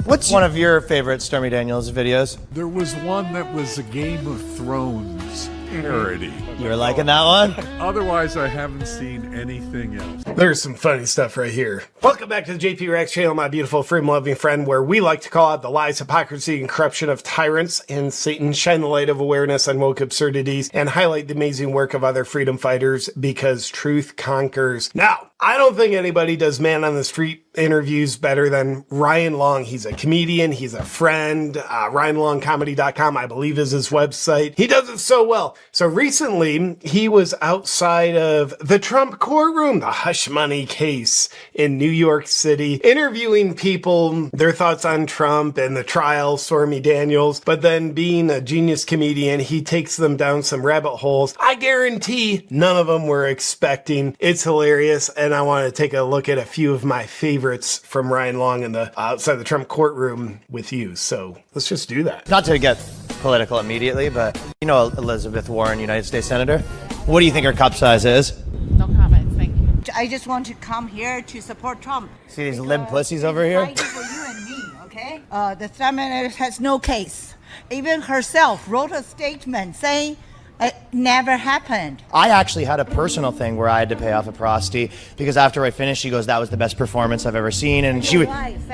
What's one of your favorite Stormy Daniels videos? There was one that was a Game of Thrones parody. You were liking that one? Otherwise, I haven't seen anything else. There's some funny stuff right here. Welcome back to the JP Rex channel, my beautiful freedom-loving friend, where we like to call out the lies, hypocrisy, and corruption of tyrants and Satan, shine the light of awareness on woke absurdities, and highlight the amazing work of other freedom fighters because truth conquers. Now, I don't think anybody does man on the street interviews better than Ryan Long. He's a comedian. He's a friend. RyanLongComedy.com, I believe, is his website. He does it so well. So recently, he was outside of the Trump courtroom, the hush money case in New York City, interviewing people, their thoughts on Trump and the trial, Stormy Daniels. But then being a genius comedian, he takes them down some rabbit holes I guarantee none of them were expecting. It's hilarious. And I want to take a look at a few of my favorites from Ryan Long in the outside the Trump courtroom with you. So let's just do that. Not to get political immediately, but you know Elizabeth Warren, United States Senator. What do you think her cup size is? No comment, thank you. I just want to come here to support Trump. See these lib pussies over here? Fighting for you and me, okay? The Senator has no case. Even herself wrote a statement saying it never happened. I actually had a personal thing where I had to pay off a prosti because after I finished, she goes, "That was the best performance I've ever seen," and she would.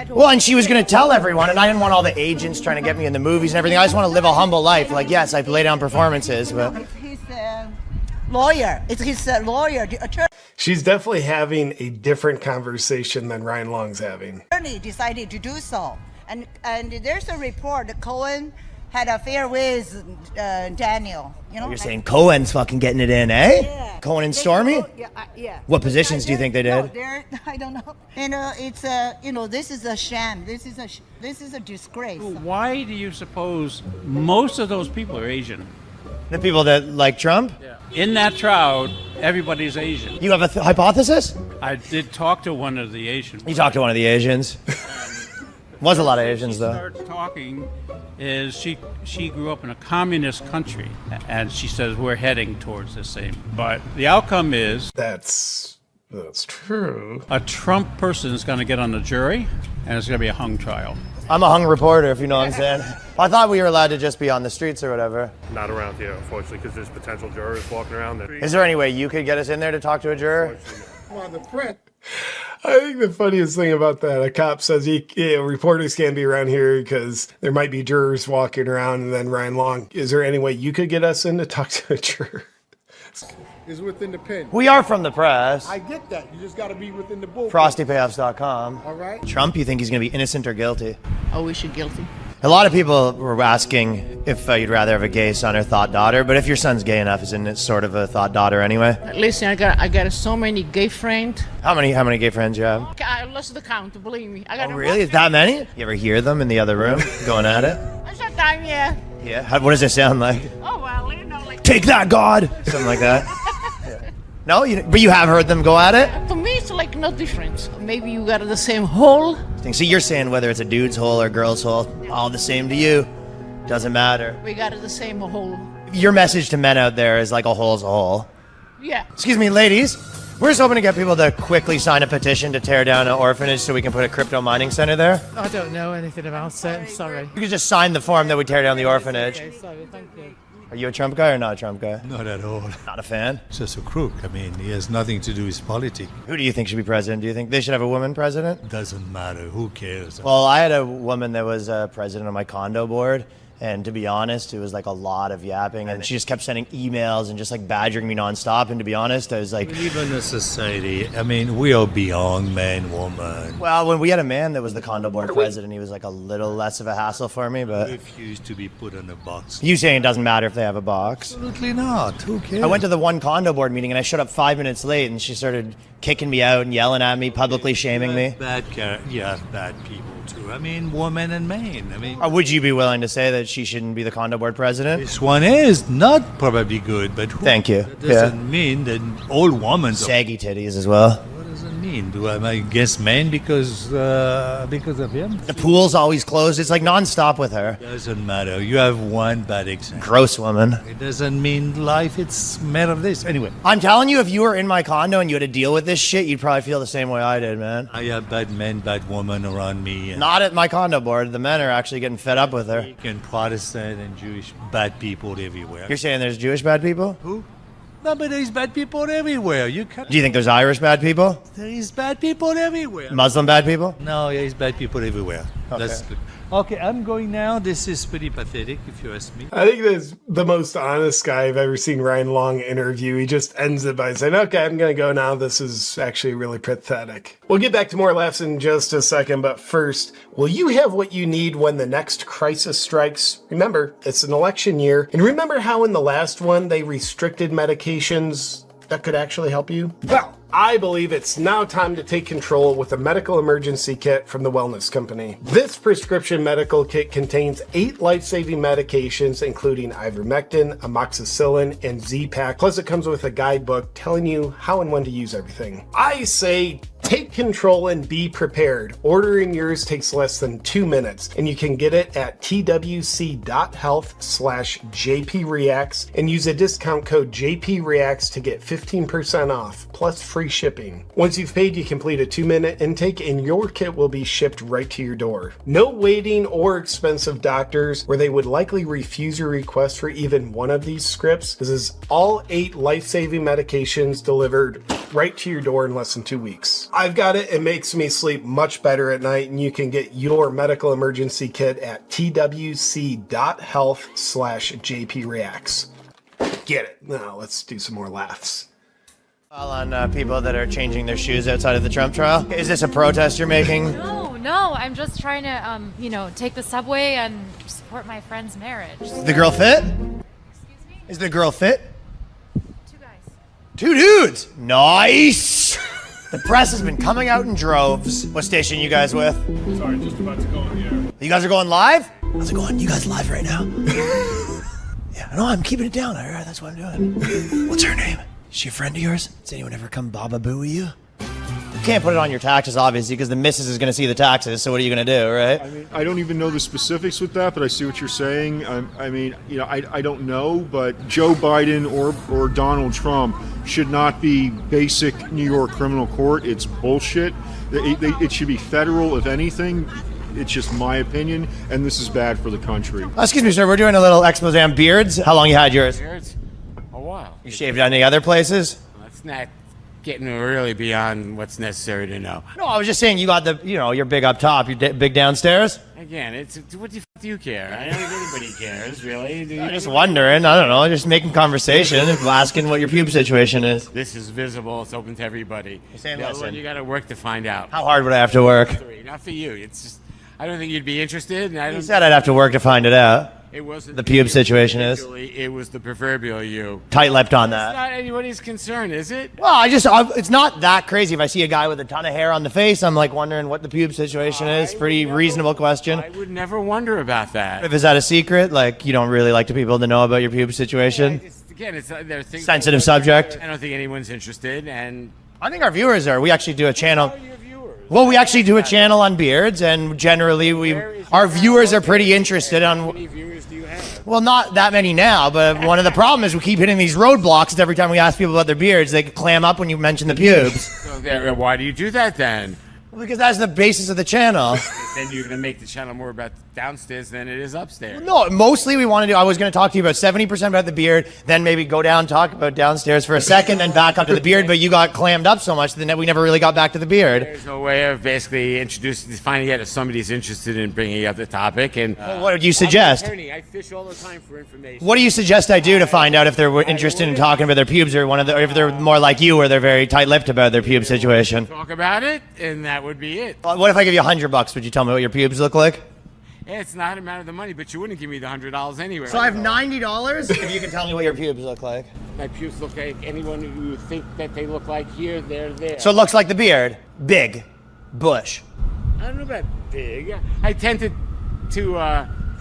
Well, and she was going to tell everyone, and I didn't want all the agents trying to get me in the movies and everything. I just want to live a humble life. Like, yes, I've laid down performances, but It's his lawyer. It's his lawyer, the She's definitely having a different conversation than Ryan Long's having. attorney decided to do so. And there's a report that Cohen had an affair with Daniel. You know, you're saying Cohen's fucking getting it in, eh? Yeah. Cohen and Stormy? Yeah. What positions do you think they No, did? I don't know. And it's this is a sham. This is a disgrace. Why do you suppose most of those people are Asian? The people that like Trump? In that crowd, everybody's Asian. You have a hypothesis? I did talk to one of the Asian. You talked to one of the Asians. Was a lot of Asians, though. Starts talking is she grew up in a communist country, and she says we're heading towards the same. But the outcome is That's true. a Trump person is going to get on the jury, and it's going to be a hung trial. I'm a hung reporter, if you know what I'm saying. I thought we were allowed to just be on the streets or whatever. Not around here, unfortunately, because there's potential jurors walking around. Is there any way you could get us in there to talk to a juror? I think the funniest thing about that, a cop says reporters can't be around here because there might be jurors walking around, and then Ryan Long, is there any way you could get us in to talk to a juror? Is within the pen. We are from the press. I get that. You just got to be within the bullpen. FrostyPayoffs.com. All right. Trump, you think he's going to be innocent or guilty? I wish you're guilty. A lot of people were asking if you'd rather have a gay son or thought daughter, but if your son's gay enough, isn't it sort of a thought daughter anyway? Listen, I got so many gay friends. How many gay friends you have? I lost the count, believe me. I got Oh, really? Is that many? You ever hear them in the other room going at it? Sometimes, yeah. Yeah. What does it sound like? Oh, well, like... Take that, God! Something like that. No, but you have heard them go at it? For me, it's like no difference. Maybe you got the same hole. So you're saying whether it's a dude's hole or a girl's hole, all the same to you. Doesn't matter. We got the same hole. Your message to men out there is like a hole's a hole. Yeah. Excuse me, ladies. We're just hoping to get people to quickly sign a petition to tear down an orphanage so we can put a crypto mining center there. I don't know anything about it. I'm sorry. You could just sign the form that we tear down the orphanage. Okay, sorry, thank you. Are you a Trump guy or not a Trump guy? Not at all. Not a fan? Just a crook. I mean, he has nothing to do with politics. Who do you think should be president? Do you think they should have a woman president? Doesn't matter. Who cares? Well, I had a woman that was president of my condo board. And to be honest, it was like a lot of yapping, and she just kept sending emails and just like badgering me nonstop. And to be honest, I was like, We live in a society. I mean, we are beyond man, woman. well, when we had a man that was the condo board president, he was like a little less of a hassle for me. But Refuse to be put in a box. you saying it doesn't matter if they have a box? Absolutely not. Who cares? I went to the one condo board meeting and I showed up 5 minutes late, and she started kicking me out and yelling at me, publicly shaming me. Bad people too. I mean, women and men. I mean, Or would you be willing to say that she shouldn't be the condo board president? this one is not probably good, but Thank you. That doesn't mean that all women. Saggy titties as well. What does it mean? mean? Am I against men because of him? The pool's always closed. It's like nonstop with her. Doesn't matter. You have one bad example. Gross woman. It doesn't mean life. It's matter of this. Anyway, I'm telling you, if you were in my condo and you had to deal with this shit, you'd probably feel the same way I did, man. I have bad men, bad women around me. And Not at my condo board. The men are actually getting fed up with her. and Protestant and Jewish bad people everywhere. You're saying there's Jewish bad people? Who? No, but there's bad people everywhere. You can. Do you think there's Irish bad people? There is bad people everywhere. Muslim bad people? No, there is bad people everywhere. That's good. Okay, I'm going now. This is pretty pathetic, if you ask me. I think that's the most honest guy I've ever seen Ryan Long interview. He just ends it by saying, okay, I'm going to go now. This is actually really pathetic. We'll get back to more laughs in just a second, but first, will you have what you need when the next crisis strikes? Remember, it's an election year. And remember how in the last one they restricted medications that could actually help you? Well, I believe it's now time to take control with a medical emergency kit from the Wellness Company. This prescription medical kit contains 8 life-saving medications, including ivermectin, amoxicillin, and Z-Pak. Plus, it comes with a guidebook telling you how and when to use everything. I say take control and be prepared. Ordering yours takes less than 2 minutes, and you can get it at twc.health/JPReacts and use a discount code JPReacts to get 15% off, plus free shipping. Once you've paid, you complete a 2-minute intake and your kit will be shipped right to your door. No waiting or expensive doctors where they would likely refuse your request for even one of these scripts. This is all 8 life-saving medications delivered right to your door in less than 2 weeks. I've got it. It makes me sleep much better at night, and you can get your medical emergency kit at twc.health/JPReacts. Get it. Now let's do some more laughs. On people that are changing their shoes outside of the Trump trial. Is this a protest you're making? No, I'm just trying to, take the subway and support my friend's marriage. Is the girl fit? Excuse me? Is the girl fit? 2 guys. 2 dudes. Nice. The press has been coming out in droves. What station you guys with? Sorry, just about to go in the air. You guys are going live? How's it going? You guys live right now? Yeah, no, I'm keeping it down. All right, that's what I'm doing. What's her name? Is she a friend of yours? Does anyone ever come Baba Booey you? You can't put it on your taxes, obviously, because the missus is going to see the taxes, so what are you going to do, right? I mean, I don't even know the specifics with that, but I see what you're saying. I don't know, but Joe Biden or Donald Trump should not be basic New York criminal court. It's bullshit. It should be federal, if anything. It's just my opinion, and this is bad for the country. Excuse me, sir, we're doing a little expose on beards. How long you had yours? Beards? A while. You shaved any other places? That's not getting really beyond what's necessary to know. No, I was just saying you got the, you're big up top, you're big downstairs. Again, what do you care? I don't think anybody cares, really. I'm just wondering, I don't know, just making conversation, asking what your pube situation is. This is visible, it's open to everybody. You're saying The other listen. one, you got to work to find out. How hard would I have to work? Not for you. It's just, I don't think you'd be interested. And I You don't said I'd have to work to find it out. It wasn't The pube situation is. It was the proverbial you. Tight-lipped on It's that. not anybody's concern, is it? Well, it's not that crazy. If I see a guy with a ton of hair on the face, I'm like wondering what the pube situation is. Pretty reasonable question. I would never wonder about that. If is that a secret? Like you don't really like to people to know about your pube situation? Again, there are things Sensitive subject. I don't think anyone's interested, and I think our viewers are. We actually do a channel. Well, we actually do a channel on beards, and generally our viewers are pretty interested on. how many viewers do you have? Well, not that many now, but one of the problems is we keep hitting these roadblocks. Every time we ask people about their beards, they clam up when you mention the pubes. So why do you do that then? Well, because that's the basis of the channel. Then you're going to make the channel more about downstairs than it is upstairs. No, mostly we want to do. I was going to talk to you about 70% about the beard, then maybe go down, talk about downstairs for a second, then back up to the beard. But you got clammed up so much that we never really got back to the beard. There's no way of basically finding out if somebody's interested in bringing up the topic. And Well, what would you suggest? I'm an attorney. I fish all the time for information. What do you suggest I do to find out if they're interested in talking about their pubes, or or if they're more like you, where they're very tight-lipped about their pube situation? Talk about it, and that would be it. What if I give you $100? Would you tell me what your pubes look like? Yeah, it's not a matter of the money, but you wouldn't give me the $100 anyway. So I have $90 if you can tell me what your pubes look like. My pubes look like anyone who you think that they look like here, they're there. So it looks like the beard. Big. Bush. I don't know about big. I tend to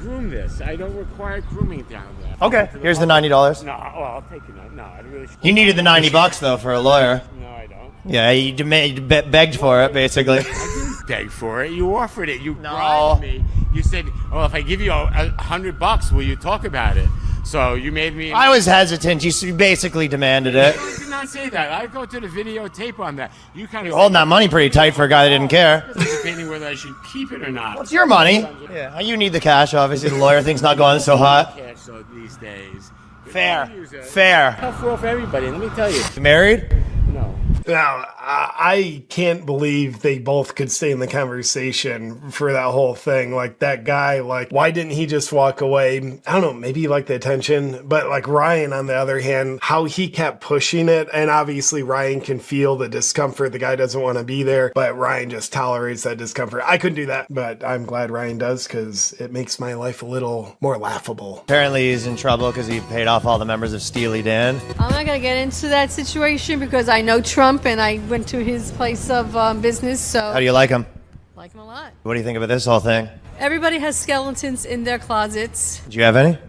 groom this. I don't require grooming down there. Okay, here's the $90. No, well, I'll take it. No, I really should. You needed the $90 though for a lawyer. No, I don't. Yeah, you begged for it basically. I didn't beg for it. You offered it. You bribed me. You said, "Oh, if I give you $100, will you talk about it?" So you made me. I was hesitant. You basically demanded it. I did not say that. I go to the videotape on that. You kind of You're holding that money pretty tight for a guy that didn't care. debating whether I should keep it or not. It's your money. Yeah, you need the cash. Obviously, the lawyer thing's not going so hot. Cash so these days. Fair. Fair. Tough world for everybody. Let me tell you. You married? No. Now, I can't believe they both could stay in the conversation for that whole thing. Like, that guy, like, why didn't he just walk away? I don't know, maybe he liked the attention. But, like, Ryan, on the other hand, how he kept pushing it. And obviously, Ryan can feel the discomfort. The guy doesn't want to be there. But Ryan just tolerates that discomfort. I couldn't do that. But I'm glad Ryan does, because it makes my life a little more laughable. Apparently, he's in trouble because he paid off all the members of Steely Dan. I'm not going to get into that situation because I know Trump and I went to his place of business, so... How do you like him? Like him a lot. What do you think about this whole thing? Everybody has skeletons in their closets. Do you have any?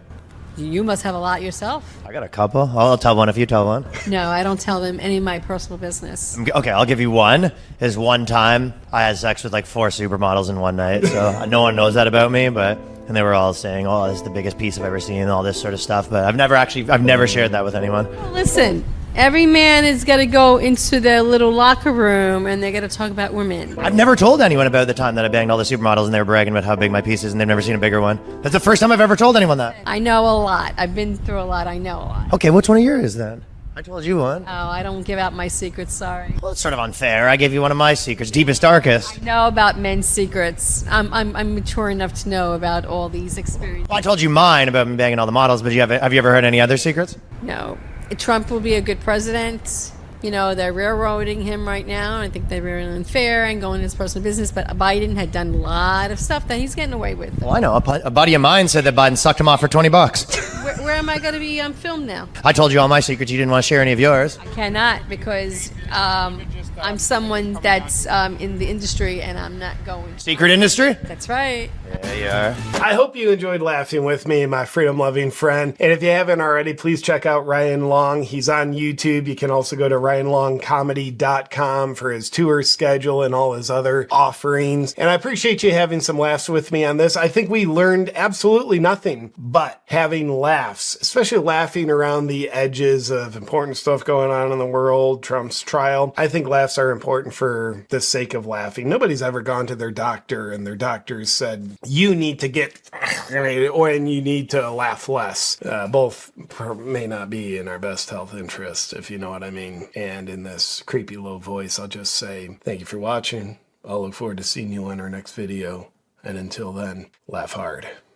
You must have a lot yourself. I got a couple. I'll tell one if you tell one. No, I don't tell them any of my personal business. Okay, I'll give you one. Is one time I had sex with like 4 supermodels in one night, so no one knows that about me, but... And they were all saying, "Oh, this is the biggest piece I've ever seen," and all this sort of stuff. But I've never shared that with anyone. Well, listen, every man is going to go into their little locker room and they're going to talk about women. I've never told anyone about the time that I banged all the supermodels and they were bragging about how big my piece is and they've never seen a bigger one. That's the first time I've ever told anyone that. I know a lot. I've been through a lot. I know a lot. Okay, which one of yours then? I told you one. Oh, I don't give out my secrets, sorry. Well, it's sort of unfair. I gave you one of my secrets, deepest, darkest. I know about men's secrets. I'm mature enough to know about all these experiences. Well, I told you mine about me banging all the models, but have you ever heard any other secrets? No. Trump will be a good president. You know, they're railroading him right now. I think they're really unfair and going into his personal business. But Biden had done a lot of stuff that he's getting away with. Well, I know. A buddy of mine said that Biden sucked him off for $20. Where am I going to be filmed now? I told you all my secrets. You didn't want to share any of yours. I cannot because I'm someone that's in the industry and I'm not going. Secret industry? That's right. Yeah, you are. I hope you enjoyed laughing with me, my freedom-loving friend. And if you haven't already, please check out Ryan Long. He's on YouTube. You can also go to RyanLongComedy.com for his tour schedule and all his other offerings. And I appreciate you having some laughs with me on this. I think we learned absolutely nothing but having laughs, especially laughing around the edges of important stuff going on in the world, Trump's trial. I think laughs are important for the sake of laughing. Nobody's ever gone to their doctor and their doctors said, you need to get, or you need to laugh less. Both may not be in our best health interest, if you know what I mean. And in this creepy low voice, I'll just say, thank you for watching. I'll look forward to seeing you in our next video. And until then, laugh hard.